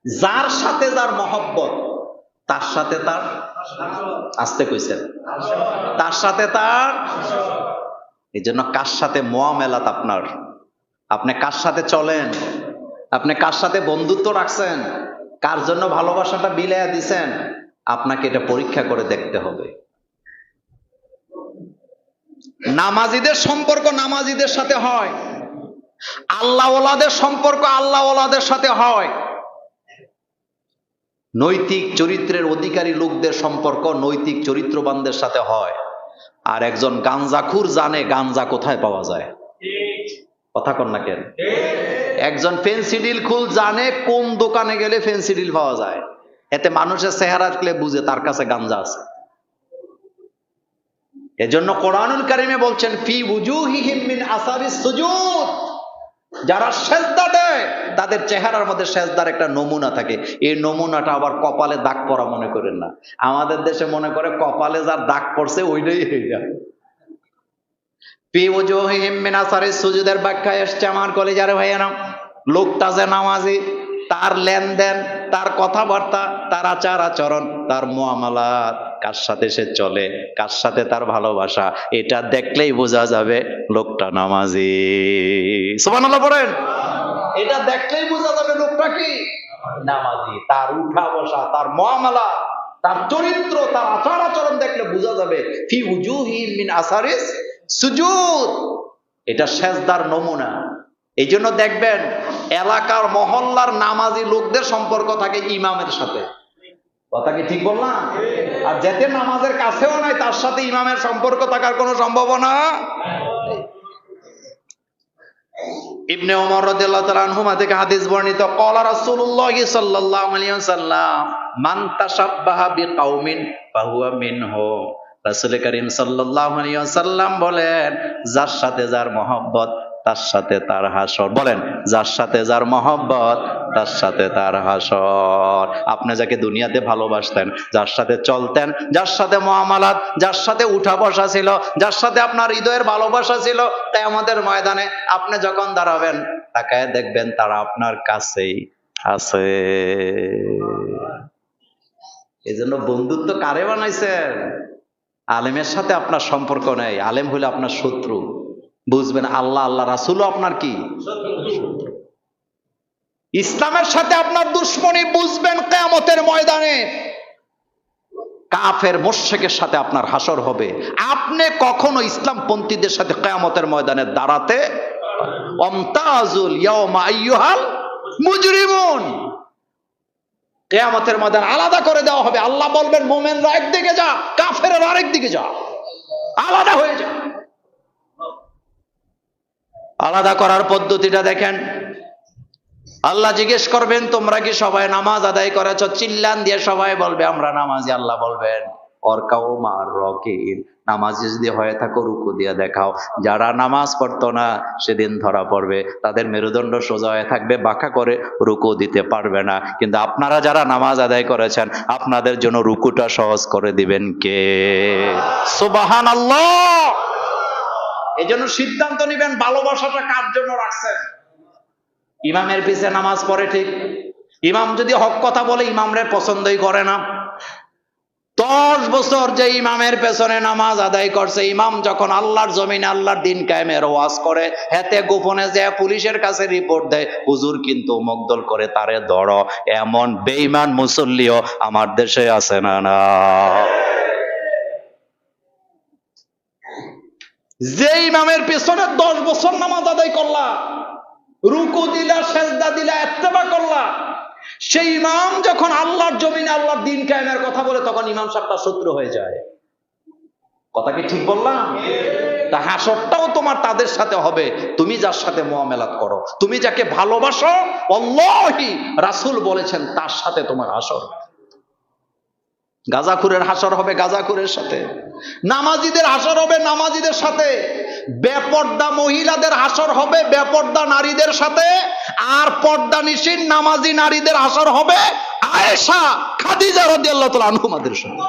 যার সাথে যার মহব্বত, তার সাথে তার, আসতে কইছেন, তার সাথে তার। এই জন্য কার সাথে মুআমালাত আপনার, আপনি কার সাথে চলেন, আপনি কার সাথে বন্ধুত্ব রাখছেন, কার জন্য ভালোবাসাটা বিলাইয়া দিছেন, আপনাকে এটা পরীক্ষা করে দেখতে হবে। নামাজিদের সম্পর্ক নামাজিদের সাথে হয়, আল্লাহওয়ালাদের সম্পর্ক আল্লাহওয়ালাদের সাথে হয়, নৈতিক চরিত্রের অধিকারী লোকদের সম্পর্ক নৈতিক চরিত্রবানদের সাথে হয়। আর একজন গাঞ্জাখুর জানে গাঞ্জা কোথায় পাওয়া যায়, কথা কন না কেন? একজন ফেন্সিডিল খুল জানে কোন দোকানে গেলে ফেন্সিডিল পাওয়া যায়, এতে মানুষের চেহারা দেখলে বুঝে তার কাছে গাঞ্জা আছে। এজন্য কোরআনুল কারীমে বলছেন ফি উজুহিহিম মিন আসারিস সুজুদ, যারা সেজদা দেয় তাদের চেহারার মধ্যে সেজদার একটা নমুনা থাকে। এই নমুনাটা আবার কপালে দাগ পড়া মনে করেন না, আমাদের দেশে মনে করে কপালে যার দাগ পড়ছে ওইটাই হয়ে যায়। ফি উজুহিহিম মিন আসারিস সুজুদের ব্যাখ্যায় এসছে আমার কলিজার ভাইয়েরা, লোকটা যে নামাজি, তার লেনদেন, তার কথাবার্তা, তার আচার আচরণ, তার মুআমালাত, কার সাথে সে চলে, কার সাথে তার ভালোবাসা, এটা দেখলেই বোঝা যাবে লোকটা নামাজি। সুবহানাল্লাহ পড়েন। এটা দেখলেই বোঝা যাবে লোকটা কি নামাজি। তার উঠা বসা, তার মুআমালা, তার চরিত্র, তার আচার আচরণ দেখলে বোঝা যাবে। ফি উজুহিহিম মিন আসারিস সুজুদ, এটা সেজদার নমুনা। এই জন্য দেখবেন এলাকার মহল্লার নামাজি লোকদের সম্পর্ক থাকে ইমামের সাথে, কথা কি ঠিক বললাম? আর যেতে নামাজের কাছেও নাই তার সাথে ইমামের সম্পর্ক থাকার কোনো সম্ভাবনা। ইবনে ওমর রাদিয়াল্লাহু তাআলা আনহুমা থেকে হাদিস বর্ণিত, ক্বালা রাসূলুল্লাহ সাল্লাল্লাহু আলাইহি ওয়াসাল্লাম মান তাশাব্বাহা বিকাউমিন ফাহুয়া মিনহুম। রাসূল করিম সাল্লাল্লাহু আলাইহি ওয়াসাল্লাম বলেন, যার সাথে যার মহব্বত তার সাথে তার হাসর। বলেন, যার সাথে যার মহব্বত তার সাথে তার হাসর। আপনি যাকে দুনিয়াতে ভালোবাসতেন, যার সাথে চলতেন, যার সাথে মুআমালাত, যার সাথে উঠা বসা ছিল, যার সাথে আপনার হৃদয়ের ভালোবাসা ছিল, তাই আমাদের ময়দানে আপনি যখন দাঁড়াবেন তাকায় দেখবেন তারা আপনার কাছেই আছে। এজন্য বন্ধুত্ব কারে বানাইছেন? আলেমের সাথে আপনার সম্পর্ক নেই, আলেম হলে আপনার শত্রু। বুঝবেন আল্লাহ আল্লাহ রাসূলও আপনার কি শত্রু। ইসলামের সাথে আপনার দুশমনী বুঝবেন কিয়ামতের ময়দানে। কাফের মুশরিকের সাথে আপনার হাসর হবে। আপনি কখনো ইসলামপন্থীদের সাথে কিয়ামতের ময়দানে দাঁড়াতে আমতাজুল ইয়াউমা আইয়ুহাল মুজরিমুন। কিয়ামতের ময়দান আলাদা করে দেওয়া হবে। আল্লাহ বলবেন মুমিনরা একদিকে যা, কাফেররা আরেক দিকে যা, আলাদা হয়ে যা। আলাদা করার পদ্ধতিটা দেখেন। আল্লাহ জিজ্ঞেস করবেন তোমরা কি সবাই নামাজ আদায় করেছ? চিল্লান দিয়ে সবাই বলবে আমরা নামাজি। আল্লাহ বলবেন অরকাউ মার রাকিন, নামাজি যদি হয়ে থাকো রুকু দিয়ে দেখাও। যারা নামাজ পড়তো না সেদিন ধরা পড়বে, তাদের মেরুদণ্ড সোজা হয়ে থাকবে, বাঁকা করে রুকু দিতে পারবে না। কিন্তু আপনারা যারা নামাজ আদায় করেছেন আপনাদের জন্য রুকুটা সহজ করে দিবেন কে? সুবহানাল্লাহ। এই জন্য সিদ্ধান্ত নিবেন ভালোবাসাটা কার জন্য রাখছেন। ইমামের পিছে নামাজ পড়ে ঠিক, ইমাম যদি হক কথা বলে ইমামরে পছন্দই করে না। 10 বছর যে ইমামের পেছনে নামাজ আদায় করছে, ইমাম যখন আল্লাহর জমিনে আল্লাহর দিন কায়েমের ওয়াজ করে, হেতে গোপনে যে পুলিশের কাছে রিপোর্ট দেয় হুজুর কিন্তু মকদল করে তারে ধরো, এমন বেঈমান মুসল্লিও আমার দেশে আছে না? না। যে ইমামের পেছনে 10 বছর নামাজ আদায় করলা, রুকু দিলা, সেজদা দিলা, ইত্তেবা করলা, সেই ইমাম যখন আল্লাহর জমিনে আল্লাহর দিন কায়েমের কথা বলে তখন ইমাম সাহেবটা শত্রু হয়ে যায়। কথা কি ঠিক বললাম? তা হাসরটাও তোমার তাদের সাথে হবে তুমি যার সাথে মুআমালাত করো, তুমি যাকে ভালোবাসো, আল্লাহি রাসূল বলেছেন তার সাথে তোমার হাসর। গাজাখুরের হাসর হবে গাজাখুরের সাথে, নামাজিদের হাসর হবে নামাজিদের সাথে, বেপর্দা মহিলাদের হাসর হবে বেপর্দা নারীদের সাথে, আর পর্দানিশীন নামাজি নারীদের হাসর হবে আয়েশা খাদিজা রাদিয়াল্লাহু তাআলা আনহুমাদের সাথে।